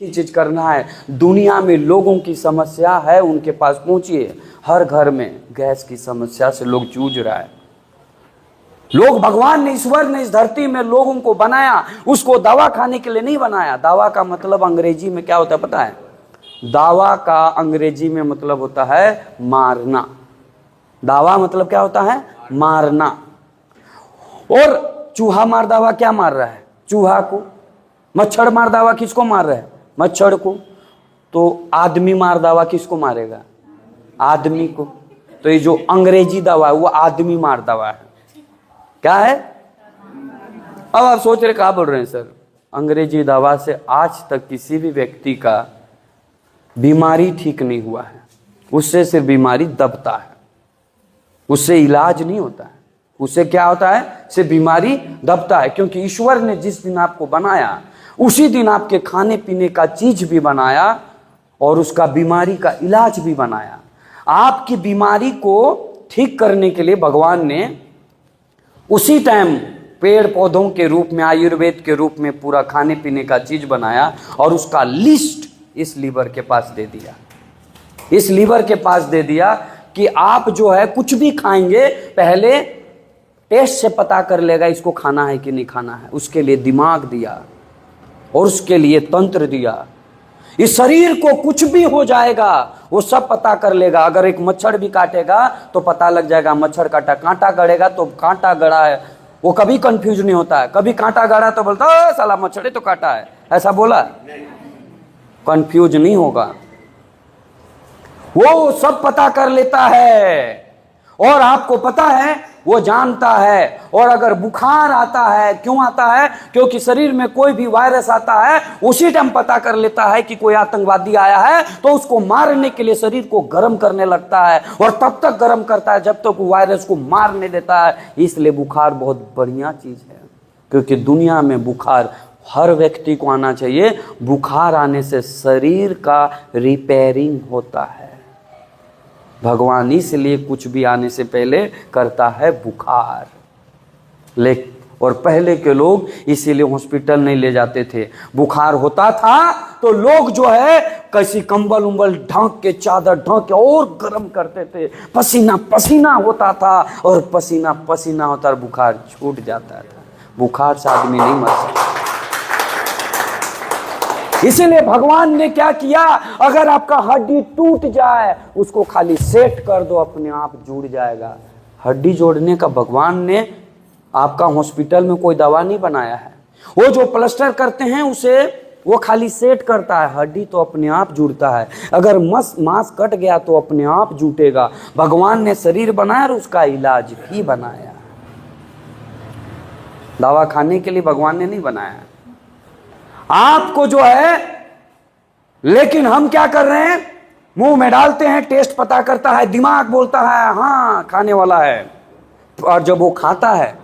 चीज करना है। दुनिया में लोगों की समस्या है, उनके पास पहुंचिए। हर घर में गैस की समस्या से लोग जूझ रहा है। लोग, भगवान ने, ईश्वर ने इस धरती में लोगों को बनाया, उसको दवा खाने के लिए नहीं बनाया। दवा का मतलब अंग्रेजी में क्या होता है पता है? दावा का अंग्रेजी में मतलब होता है मारना। दावा मतलब क्या होता है? मारना। और चूहा मार दावा क्या मार रहा है? चूहा को। मच्छर मार दावा किसको मार रहा है? मच्छर को। तो आदमी मार दावा किसको मारेगा? आदमी को। तो ये जो अंग्रेजी दवा है वो आदमी मार दवा है। क्या है? अब आप सोच रहे क्या बोल रहे हैं सर? अंग्रेजी दवा से आज तक किसी भी व्यक्ति का बीमारी ठीक नहीं हुआ है। उससे सिर्फ बीमारी दबता है, उससे इलाज नहीं होता है। उससे क्या होता है? सिर्फ बीमारी दबता है। क्योंकि ईश्वर ने जिस दिन आपको बनाया उसी दिन आपके खाने पीने का चीज भी बनाया और उसका बीमारी का इलाज भी बनाया। आपकी बीमारी को ठीक करने के लिए भगवान ने उसी टाइम पेड़ पौधों के रूप में, आयुर्वेद के रूप में पूरा खाने पीने का चीज बनाया और उसका लिस्ट इस लीवर के पास दे दिया। इस लीवर के पास दे दिया कि आप जो है कुछ भी खाएंगे पहले टेस्ट से पता कर लेगा इसको खाना है कि नहीं खाना है। उसके लिए दिमाग दिया और उसके लिए तंत्र दिया। इस शरीर को कुछ भी हो जाएगा वो सब पता कर लेगा। अगर एक मच्छर भी काटेगा तो पता लग जाएगा मच्छर काटा। कांटा गड़ेगा तो कांटा गड़ा है, वो कभी कंफ्यूज नहीं होता है। कभी कांटा गड़ा तो बोलता है साला मच्छर तो काटा है, ऐसा बोला? कंफ्यूज नहीं होगा, वो सब पता कर लेता है। और आपको पता है, वो जानता है। और अगर बुखार आता है, क्यों आता है? क्योंकि शरीर में कोई भी वायरस आता है उसी टाइम पता कर लेता है कि कोई आतंकवादी आया है, तो उसको मारने के लिए शरीर को गर्म करने लगता है और तब तक गर्म करता है जब तक वो वायरस को मार नहीं देता है। इसलिए बुखार बहुत बढ़िया चीज है, क्योंकि दुनिया में बुखार हर व्यक्ति को आना चाहिए। बुखार आने से शरीर का रिपेयरिंग होता है। भगवान इसलिए कुछ भी आने से पहले करता है बुखार। और पहले के लोग इसीलिए हॉस्पिटल नहीं ले जाते थे। बुखार होता था तो लोग जो है कैसी कंबल उम्बल ढक के, चादर ढक के और गर्म करते थे। पसीना पसीना होता था और पसीना पसीना होता और बुखार छूट जाता था। बुखार से आदमी नहीं मर सकता। इसीलिए भगवान ने क्या किया? अगर आपका हड्डी टूट जाए उसको खाली सेट कर दो, अपने आप जुड़ जाएगा। हड्डी जोड़ने का भगवान ने आपका हॉस्पिटल में कोई दवा नहीं बनाया है। वो जो प्लास्टर करते हैं उसे वो खाली सेट करता है, हड्डी तो अपने आप जुड़ता है। अगर मांस कट गया तो अपने आप जुटेगा। भगवान ने शरीर बनाया और उसका इलाज भी बनाया। दवा खाने के लिए भगवान ने नहीं बनाया आपको जो है। लेकिन हम क्या कर रहे हैं? मुंह में डालते हैं, टेस्ट पता करता है, दिमाग बोलता है हाँ खाने वाला है। और जब वो खाता है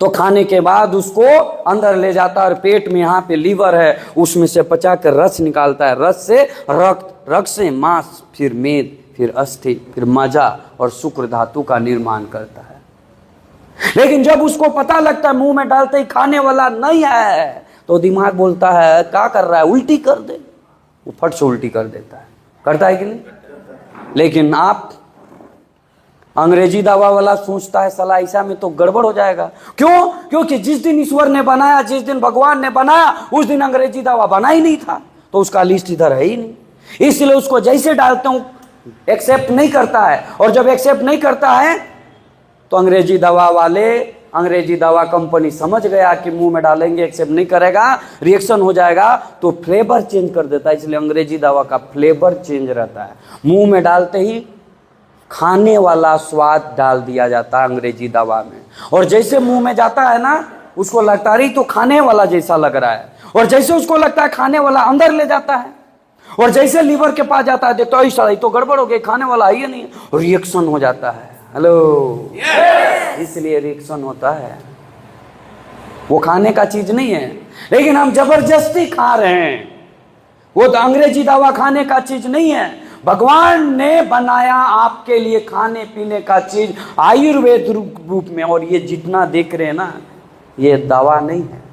तो खाने के बाद उसको अंदर ले जाता है और पेट में यहाँ पे लीवर है, उसमें से पचा कर रस निकालता है। रस से रक्त, रक्त से मांस, फिर मेद, फिर अस्थि, फिर मज्जा और शुक्र धातु का निर्माण करता है। लेकिन जब उसको पता लगता है मुंह में डालते ही खाने वाला नहीं है, तो दिमाग बोलता है क्या कर रहा है, उल्टी कर दे। वो फट से उल्टी कर देता है। करता है कि नहीं? लेकिन आप अंग्रेजी दवा वाला सोचता है साला ऐसा में तो गड़बड़ हो जाएगा। क्यों? क्योंकि जिस दिन ईश्वर ने बनाया, जिस दिन भगवान ने बनाया, उस दिन अंग्रेजी दवा बना ही नहीं था, तो उसका लिस्ट इधर है ही नहीं। इसलिए उसको जैसे डालता हूं एक्सेप्ट नहीं करता है। और जब एक्सेप्ट नहीं करता है तो अंग्रेजी दवा वाले, अंग्रेजी दवा कंपनी समझ गया कि मुंह में डालेंगे एक्सेप्ट नहीं करेगा, रिएक्शन हो जाएगा, तो फ्लेवर चेंज कर देता है। इसलिए अंग्रेजी दवा का फ्लेवर चेंज रहता है। मुंह में डालते ही खाने वाला स्वाद डाल दिया जाता है अंग्रेजी दवा में। और जैसे मुंह में जाता है ना, उसको लगता है तो खाने वाला जैसा लग रहा है। और जैसे उसको लगता है खाने वाला, अंदर ले जाता है। और जैसे लीवर के पास जाता है तो ऐसा तो गड़बड़ हो गई, खाने वाला है ही नहीं, रिएक्शन हो जाता है। हेलो, इसलिए रिएक्शन होता है। वो खाने का चीज नहीं है, लेकिन हम जबरदस्ती खा रहे हैं। वो तो अंग्रेजी दवा खाने का चीज नहीं है। भगवान ने बनाया आपके लिए खाने पीने का चीज आयुर्वेद रूप में। और ये जितना देख रहे हैं ना, ये दवा नहीं है,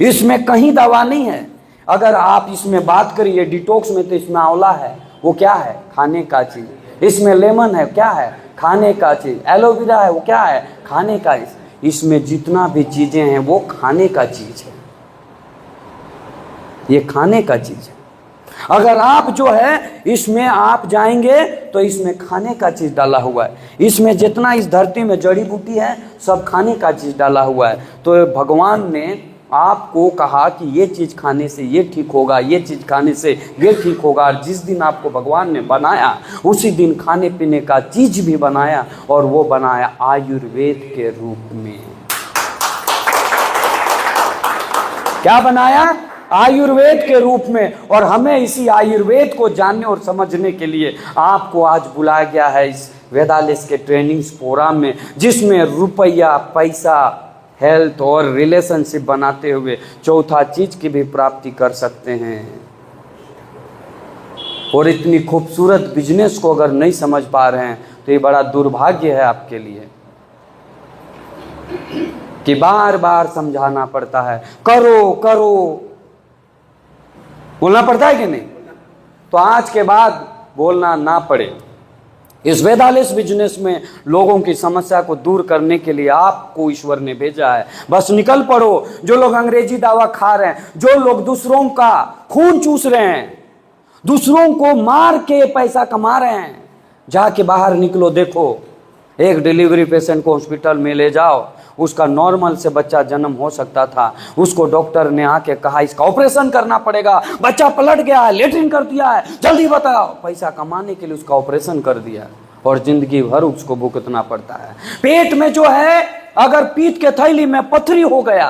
इसमें कहीं दवा नहीं है। अगर आप इसमें बात करिए डिटॉक्स में, तो इसमें आंवला है, वो क्या है? खाने का चीज। इसमें लेमन है, क्या है? खाने का चीज। एलोवेरा है, वो क्या है? खाने का। इसमें जितना भी चीजें हैं वो खाने का चीज है, ये खाने का चीज है। अगर आप जो है इसमें आप जाएंगे तो इसमें खाने का चीज डाला हुआ है। इसमें जितना इस धरती में जड़ी बूटी है सब खाने का चीज डाला हुआ है। तो भगवान ने आपको कहा कि ये चीज खाने से ये ठीक होगा, ये चीज खाने से ये ठीक होगा। और जिस दिन आपको भगवान ने बनाया उसी दिन खाने पीने का चीज भी बनाया, और वो बनाया आयुर्वेद के रूप में। क्या बनाया? आयुर्वेद के रूप में। और हमें इसी आयुर्वेद को जानने और समझने के लिए आपको आज बुलाया गया है इस वेदालिस के ट्रेनिंग प्रोग्राम में, जिसमें रुपया, पैसा, हेल्थ और रिलेशनशिप बनाते हुए चौथा चीज की भी प्राप्ति कर सकते हैं। और इतनी खूबसूरत बिजनेस को अगर नहीं समझ पा रहे हैं तो ये बड़ा दुर्भाग्य है आपके लिए कि बार बार समझाना पड़ता है, करो करो, बोलना पड़ता है कि नहीं? तो आज के बाद बोलना ना पड़े। इस वेदालिस बिजनेस में लोगों की समस्या को दूर करने के लिए आपको ईश्वर ने भेजा है। बस निकल पड़ो। जो लोग अंग्रेजी दवा खा रहे हैं, जो लोग दूसरों का खून चूस रहे हैं, दूसरों को मार के पैसा कमा रहे हैं, जाके बाहर निकलो। देखो, एक डिलीवरी पेशेंट को हॉस्पिटल में ले जाओ, उसका नॉर्मल से बच्चा जन्म हो सकता था, उसको डॉक्टर ने आके कहा इसका ऑपरेशन करना पड़ेगा, बच्चा पलट गया है, लेटरिन कर दिया है, जल्दी बताओ। पैसा कमाने के लिए उसका ऑपरेशन कर दिया और जिंदगी भर उसको भुगतना पड़ता है। पेट में जो है अगर पीत के थैली में पथरी हो गया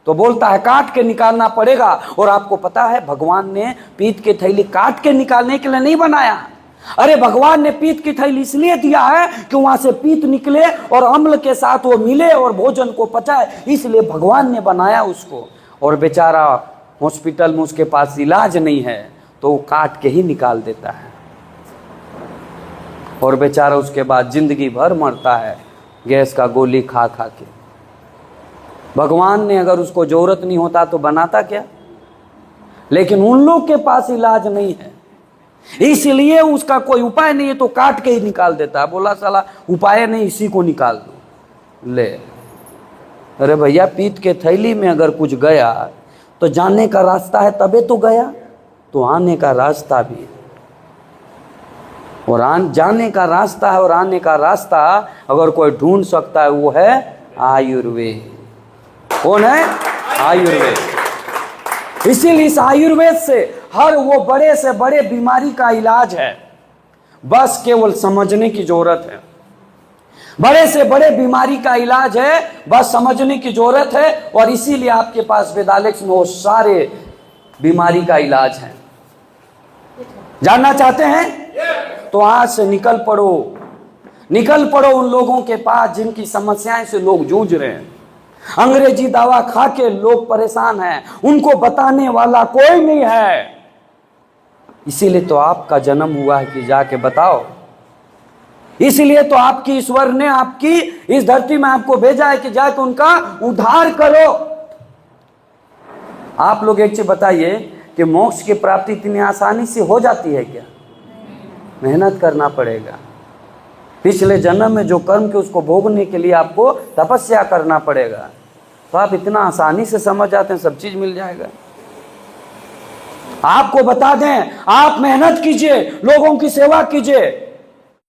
तो बोलता है काट के निकालना पड़ेगा। और आपको पता है भगवान ने पीत के थैली काट के निकालने के लिए नहीं बनाया। अरे भगवान ने पीत की थैली इसलिए दिया है कि वहां से पीत निकले और अम्ल के साथ वो मिले और भोजन को पचाए, इसलिए भगवान ने बनाया उसको। और बेचारा हॉस्पिटल में उसके पास इलाज नहीं है तो वो काट के ही निकाल देता है, और बेचारा उसके बाद जिंदगी भर मरता है गैस का गोली खा खा के। भगवान ने अगर उसको जरूरत नहीं होता तो बनाता क्या? लेकिन उन लोग के पास इलाज नहीं है, इसलिए उसका कोई उपाय नहीं है तो काट के ही निकाल देता है। बोला साला उपाय नहीं, इसी को निकाल दो। ले, अरे भैया पीत के थैली में अगर कुछ गया तो जाने का रास्ता है तबे तो गया, तो आने का रास्ता भी है। और जाने का रास्ता है और आने का रास्ता अगर कोई ढूंढ सकता है वो है आयुर्वेद। कौन है? आयुर्वेद। इसीलिए इस आयुर्वेद से हर वो बड़े से बड़े बीमारी का इलाज है, बस केवल समझने की जरूरत है। बड़े से बड़े बीमारी का इलाज है, बस समझने की जरूरत है। और इसीलिए आपके पास वेदालिक्स में वो सारे बीमारी का इलाज है। जानना चाहते हैं तो आज से निकल पड़ो, निकल पड़ो उन लोगों के पास जिनकी समस्याएं से लोग जूझ रहे हैं। अंग्रेजी दवा खा के लोग परेशान हैं, उनको बताने वाला कोई नहीं है। इसीलिए तो आपका जन्म हुआ है कि जाके बताओ। इसलिए तो आपकी ईश्वर ने आपकी इस धरती में आपको भेजा है कि जाके उनका उद्धार करो। आप लोग एक चीज बताइए कि मोक्ष की प्राप्ति इतनी आसानी से हो जाती है क्या? मेहनत करना पड़ेगा। पिछले जन्म में जो कर्म के उसको भोगने के लिए आपको तपस्या करना पड़ेगा। तो आप इतना आसानी से समझ जाते हैं सब चीज मिल जाएगा। आपको बता दें, आप मेहनत कीजिए, लोगों की सेवा कीजिए,